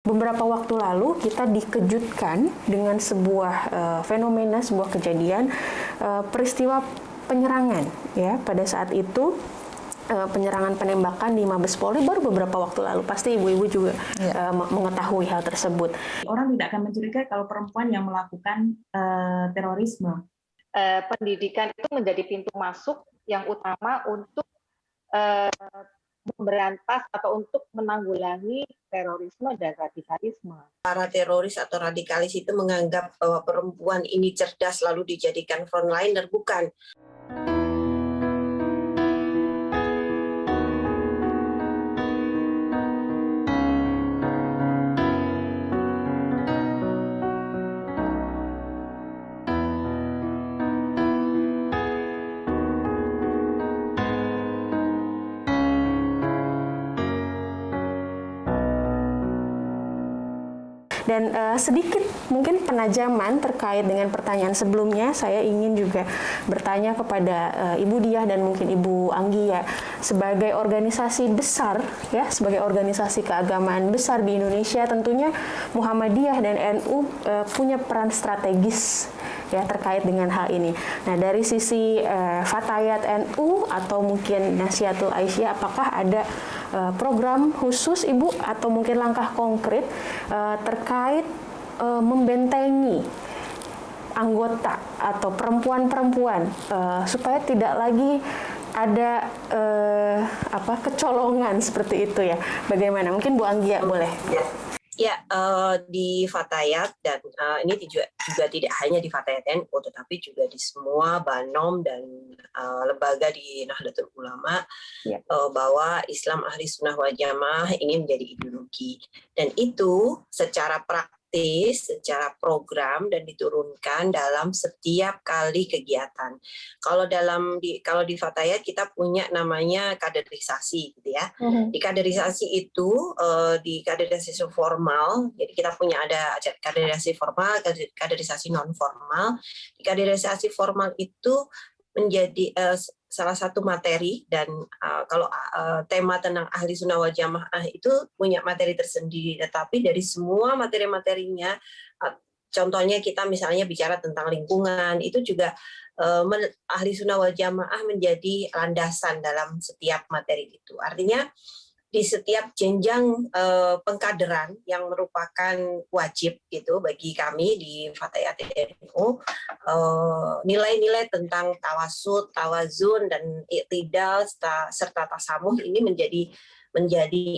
beberapa waktu lalu kita dikejutkan dengan sebuah fenomena, sebuah kejadian, peristiwa penyerangan ya. Pada saat itu penyerangan penembakan di Mabes Polri baru beberapa waktu lalu. Pasti ibu-ibu juga mengetahui hal tersebut. Orang tidak akan mencurigai kalau perempuan yang melakukan terorisme. Pendidikan itu menjadi pintu masuk yang utama untuk memberantas atau untuk menanggulangi terorisme dan radikalisme. Para teroris atau radikalis itu menganggap bahwa perempuan ini cerdas lalu dijadikan frontliner, bukan. Dan sedikit mungkin penajaman terkait dengan pertanyaan sebelumnya, saya ingin juga bertanya kepada Ibu Diah dan mungkin Ibu Anggi ya, sebagai organisasi besar ya, sebagai organisasi keagamaan besar di Indonesia, tentunya Muhammadiyah dan NU punya peran strategis ya terkait dengan hal ini. Nah, dari sisi Fatayat NU atau mungkin Nasihatul Aisyah, apakah ada program khusus Ibu atau mungkin langkah konkret terkait membentengi anggota atau perempuan-perempuan supaya tidak lagi ada kecolongan seperti itu ya? Bagaimana? Mungkin Bu Anggi ya, boleh. Ya, di Fatayat dan ini juga tidak hanya di Fatayat NU, tetapi juga di semua Banom dan lembaga di Nahdlatul Ulama, bahwa Islam Ahli Sunnah wal Jamaah ini menjadi ideologi, dan itu secara praktis, secara program dan diturunkan dalam setiap kali kegiatan. Kalau di Fatayat kita punya namanya kaderisasi, gitu ya. Di kaderisasi itu di kaderisasi formal, jadi kita punya ada kaderisasi formal, kaderisasi non formal. Di kaderisasi formal itu menjadi salah satu materi, dan kalau tema tentang ahli sunnah wal jamaah itu punya materi tersendiri, tetapi dari semua materi-materinya, contohnya kita misalnya bicara tentang lingkungan, itu juga ahli sunnah wal jamaah menjadi landasan dalam setiap materi itu. Artinya di setiap jenjang pengkaderan yang merupakan wajib gitu bagi kami di Fatayat NU, nilai-nilai tentang tawasud, tawazun, dan iktidal serta tasamuh ini menjadi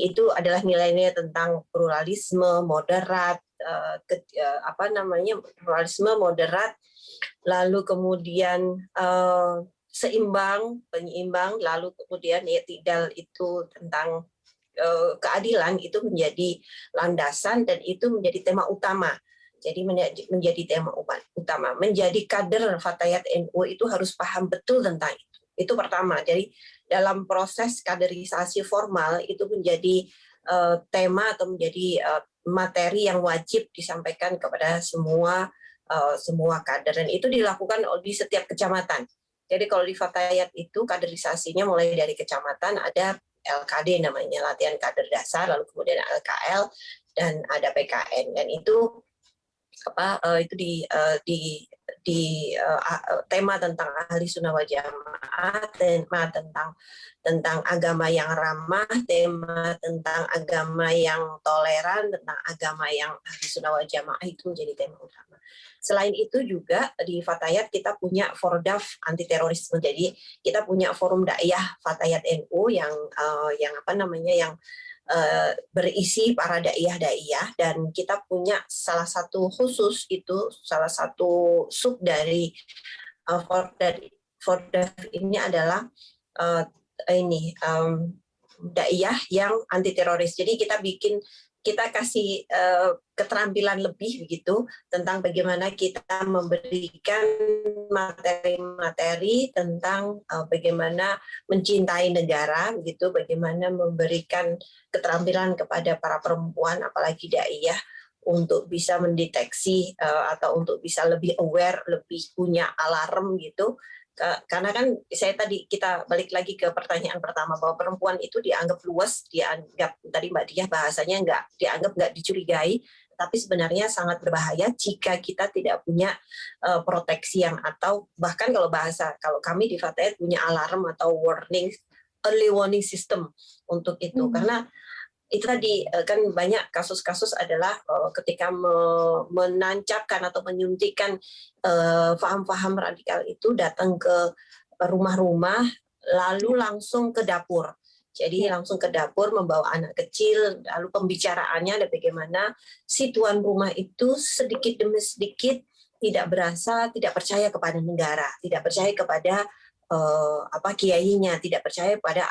itu adalah nilai-nilai tentang pluralisme, moderat, pluralisme, moderat, lalu kemudian seimbang, penyeimbang, lalu kemudian iktidal itu tentang keadilan, itu menjadi landasan dan itu menjadi tema utama. Jadi menjadi tema utama. Menjadi kader Fatayat NU itu harus paham betul tentang itu. Itu pertama. Jadi dalam proses kaderisasi formal itu menjadi tema atau menjadi materi yang wajib disampaikan kepada semua kader, dan itu dilakukan di setiap kecamatan. Jadi kalau di Fatayat itu kaderisasinya mulai dari kecamatan, ada LKD namanya, latihan kader dasar, lalu kemudian LKL, dan ada PKN, dan itu tema tentang ahli sunnah wal jamaah, tema tentang agama yang ramah, tema tentang agama yang toleran, tentang agama yang ahli sunnah wal jamaah, itu menjadi tema utama. Selain itu juga di Fatayat kita punya Fordaf anti terorisme. Jadi kita punya forum dakwah Fatayat NU yang berisi para daiyah, dan kita punya salah satu khusus, itu salah satu sub dari Fordaf ini adalah daiyah yang anti teroris. Jadi kita kasih keterampilan lebih begitu tentang bagaimana kita memberikan materi-materi tentang bagaimana mencintai negara begitu, bagaimana memberikan keterampilan kepada para perempuan apalagi daiyah untuk bisa mendeteksi atau untuk bisa lebih aware, lebih punya alarm gitu karena kan kita balik lagi ke pertanyaan pertama bahwa perempuan itu dianggap luas, dianggap tadi Mbak Diah bahasanya dianggap nggak dicurigai, tapi sebenarnya sangat berbahaya jika kita tidak punya proteksi atau bahkan kalau kami di Fatayat punya alarm atau early warning system untuk itu. Karena itu tadi kan banyak kasus-kasus adalah ketika menancapkan atau menyuntikkan paham-paham radikal itu datang ke rumah-rumah lalu langsung ke dapur. Jadi langsung ke dapur membawa anak kecil, lalu pembicaraannya ada bagaimana si tuan rumah itu sedikit demi sedikit tidak percaya kepada negara, tidak percaya kepada kiainya, tidak percaya pada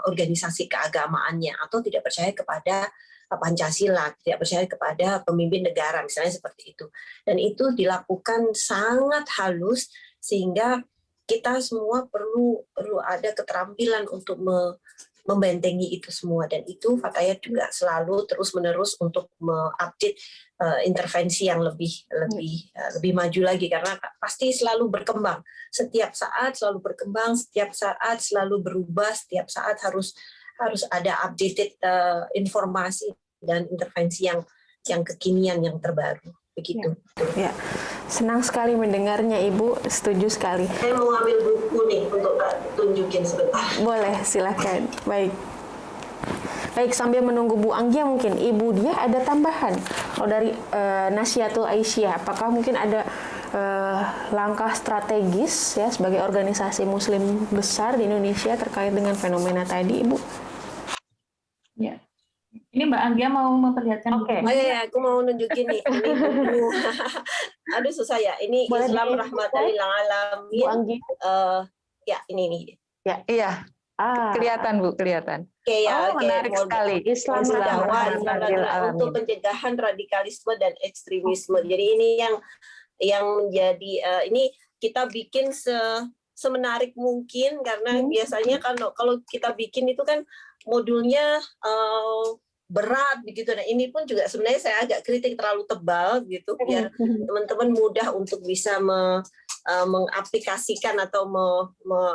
organisasi keagamaannya, atau tidak percaya kepada Pancasila, tidak percaya kepada pemimpin negara, misalnya seperti itu. Dan itu dilakukan sangat halus sehingga kita semua perlu ada keterampilan untuk membentengi itu semua, dan itu Fatayat juga selalu terus-menerus untuk mengupdate intervensi yang lebih maju lagi, karena pasti selalu berkembang. Setiap saat selalu berkembang, setiap saat selalu berubah, setiap saat harus ada updated informasi dan intervensi yang kekinian, yang terbaru. Begitu. Ya. Senang sekali mendengarnya, Ibu. Setuju sekali. Saya mau ambil buku nih untuk tunjukin sebentar. Boleh, silakan. Baik, sambil menunggu Bu Anggia, mungkin Ibu Diah ada tambahan. Kalau dari Nasyatul Aisyah, apakah mungkin ada langkah strategis ya sebagai organisasi Muslim besar di Indonesia terkait dengan fenomena tadi, Ibu? Ya. Ini Mbak Anggia mau memperlihatkan. Oke. Oh iya, aku mau nunjukin nih. Ini buku. Aduh susah ya. Ini Boleh Islam Rahmatan lil Alamin. Bu Anggia. Ya ini nih. Ya, iya. Kelihatan Bu, kelihatan. Menarik sekali. Islam Rahmatan lil Alamin untuk pencegahan radikalisme dan ekstremisme. Jadi ini yang menjadi ini kita bikin semenarik mungkin, karena biasanya kalau kita bikin itu kan modulnya berat begitu. Nah ini pun juga sebenarnya saya agak kritik terlalu tebal gitu, biar teman-teman mudah untuk bisa mengaplikasikan atau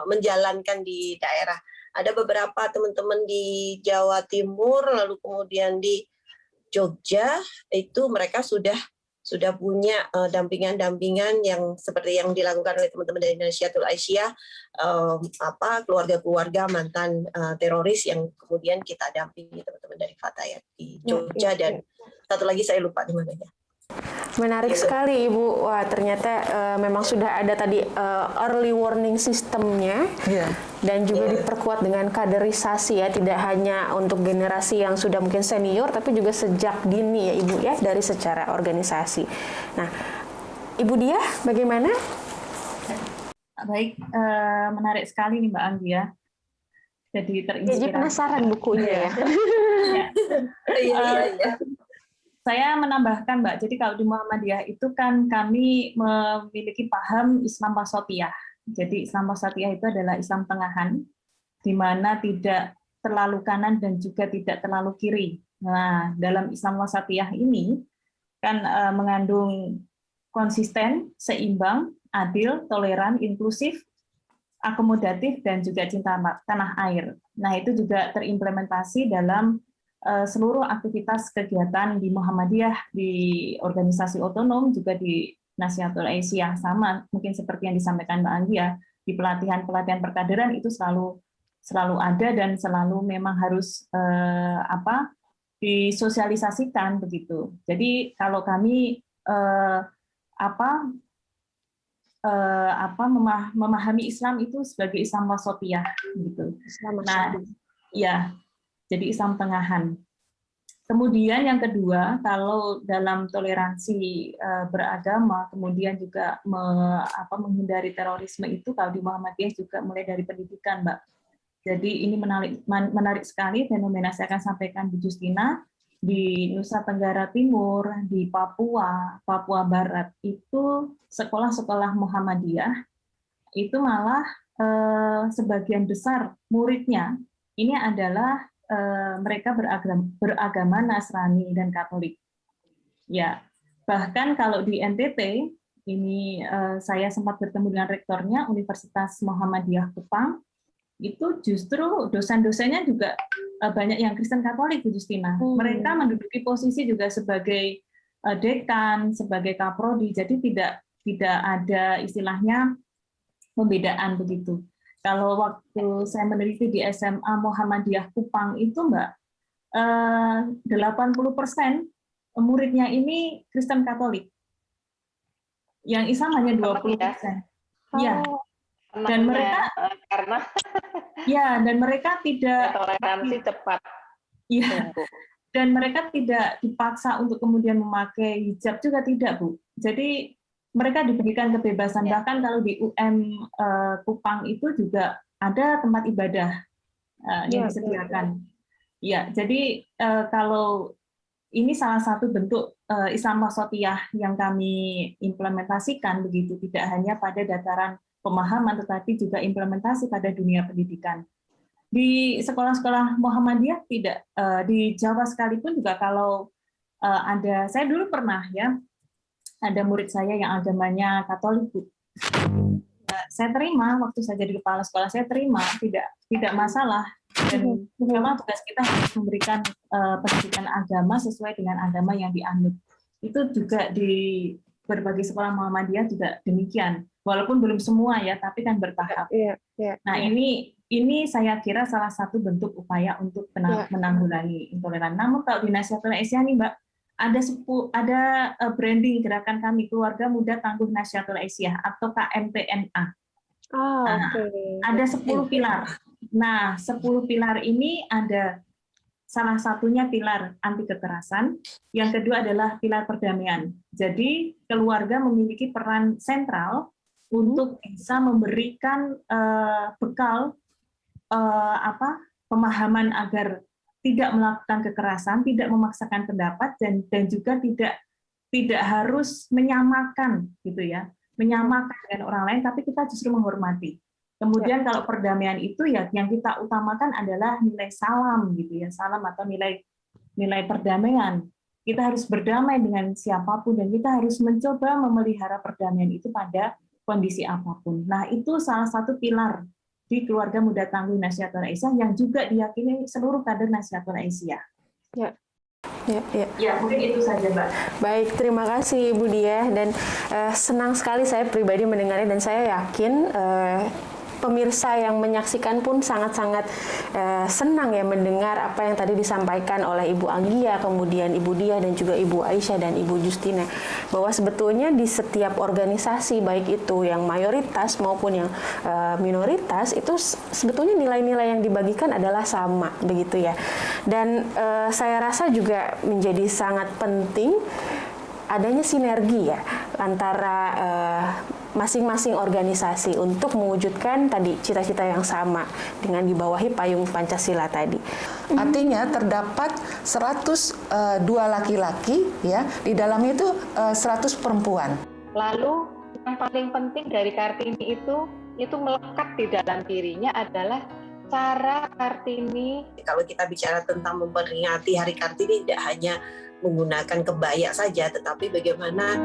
menjalankan di daerah. Ada beberapa teman-teman di Jawa Timur, lalu kemudian di Jogja, itu mereka sudah punya dampingan-dampingan yang seperti yang dilakukan oleh teman-teman dari Nasyatul Aisyah, keluarga-keluarga mantan teroris yang kemudian kita dampingi teman-teman dari Fatayat di Jogja, dan satu lagi saya lupa di mana ya. Menarik sekali, Ibu. Wah, ternyata memang sudah ada tadi early warning sistemnya, dan juga diperkuat dengan kaderisasi ya, tidak hanya untuk generasi yang sudah mungkin senior, tapi juga sejak dini ya, Ibu ya, dari secara organisasi. Nah, Ibu Diah, bagaimana? Baik, menarik sekali nih Mbak Anggia. Jadi terinspirasi. Jadi penasaran bukunya ya. Iya. Saya menambahkan Mbak, jadi kalau di Muhammadiyah itu kan kami memiliki paham Islam wasatiyah. Jadi Islam wasatiyah itu adalah Islam tengahan, di mana tidak terlalu kanan dan juga tidak terlalu kiri. Nah, dalam Islam wasatiyah ini kan mengandung konsisten, seimbang, adil, toleran, inklusif, akomodatif, dan juga cinta tanah air. Nah, itu juga terimplementasi dalam seluruh aktivitas kegiatan di Muhammadiyah, di organisasi otonom, juga di Nasyatul Aisyah, sama mungkin seperti yang disampaikan Mbak Anggia, di pelatihan perkaderan itu selalu ada dan selalu memang harus disosialisasikan begitu. Jadi kalau kami memahami Islam itu sebagai Islam wasatiyah gitu. Nah, ya. Jadi Islam tengahan. Kemudian yang kedua, kalau dalam toleransi beragama, kemudian juga menghindari terorisme itu, kalau di Muhammadiyah juga mulai dari pendidikan, Mbak. Jadi ini menarik sekali fenomena, saya akan sampaikan Bu Justina, di Nusa Tenggara Timur, di Papua Barat, itu sekolah-sekolah Muhammadiyah, itu malah sebagian besar muridnya, ini adalah mereka beragama Nasrani dan Katolik. Ya, bahkan kalau di NTT Ini saya sempat bertemu dengan rektornya Universitas Muhammadiyah Kupang. Itu justru dosen-dosennya juga banyak yang Kristen Katolik, Bu Justina. Mereka menduduki posisi juga sebagai dekan, sebagai kaprodi. Jadi tidak ada istilahnya pembedaan begitu. Kalau waktu saya meneliti di SMA Muhammadiyah Kupang itu Mbak, 80% muridnya ini Kristen Katolik. Yang Islam hanya 20%. Ya. Dan mereka dan mereka tidak toleransi cepat. Iya. Dan mereka tidak dipaksa untuk kemudian memakai hijab juga tidak, Bu. Jadi mereka diberikan kebebasan. Bahkan kalau di UM Kupang itu juga ada tempat ibadah yang disediakan. Ya, jadi kalau ini salah satu bentuk Islam Wasatiyah yang kami implementasikan begitu, tidak hanya pada dataran pemahaman, tetapi juga implementasi pada dunia pendidikan. Di sekolah-sekolah Muhammadiyah tidak, di Jawa sekalipun juga kalau ada, saya dulu pernah ya, ada murid saya yang agamanya Katolik, Bu. Saya terima, waktu saya jadi kepala sekolah saya terima, tidak masalah. Dan memang tugas kita harus memberikan pendidikan agama sesuai dengan agama yang dianut. Itu juga di berbagai sekolah Muhammadiyah juga demikian. Walaupun belum semua ya, tapi kan bertahap. Nah ini saya kira salah satu bentuk upaya untuk menanggulangi intoleran. Namun kalau di Nahdlatul Aisyah nih Mbak, ada branding gerakan kami Keluarga Muda Tangguh Nahdlatul Aisyah atau KMTNA. Ada 10 pilar. Nah, 10 pilar ini ada salah satunya pilar anti kekerasan, yang kedua adalah pilar perdamaian. Jadi keluarga memiliki peran sentral untuk bisa memberikan bekal pemahaman agar tidak melakukan kekerasan, tidak memaksakan pendapat, dan juga tidak harus menyamakan gitu ya, menyamakan dengan orang lain, tapi kita justru menghormati. Kemudian kalau perdamaian itu ya yang kita utamakan adalah nilai salam gitu ya, salam atau nilai perdamaian. Kita harus berdamai dengan siapapun dan kita harus mencoba memelihara perdamaian itu pada kondisi apapun. Nah, itu salah satu pilar di Keluarga Muda Tangguh Nahdlatul Aisyah yang juga diyakini seluruh kader Nahdlatul Aisyah. Ya, mungkin itu saja, Mbak. Baik, terima kasih Ibu Diah, dan senang sekali saya pribadi mendengarnya, dan saya yakin pemirsa yang menyaksikan pun sangat-sangat senang ya mendengar apa yang tadi disampaikan oleh Ibu Anggia, kemudian Ibu Diah dan juga Ibu Aisyah dan Ibu Justina, bahwa sebetulnya di setiap organisasi baik itu yang mayoritas maupun yang minoritas itu sebetulnya nilai-nilai yang dibagikan adalah sama begitu ya. Dan saya rasa juga menjadi sangat penting adanya sinergi ya antara masing-masing organisasi untuk mewujudkan tadi cita-cita yang sama dengan dibawahi payung Pancasila tadi. Artinya terdapat 102 laki-laki ya, di dalamnya itu 100 perempuan. Lalu yang paling penting dari Kartini itu melekat di dalam dirinya adalah cara Kartini. Kalau kita bicara tentang memperingati Hari Kartini tidak hanya menggunakan kebaya saja, tetapi bagaimana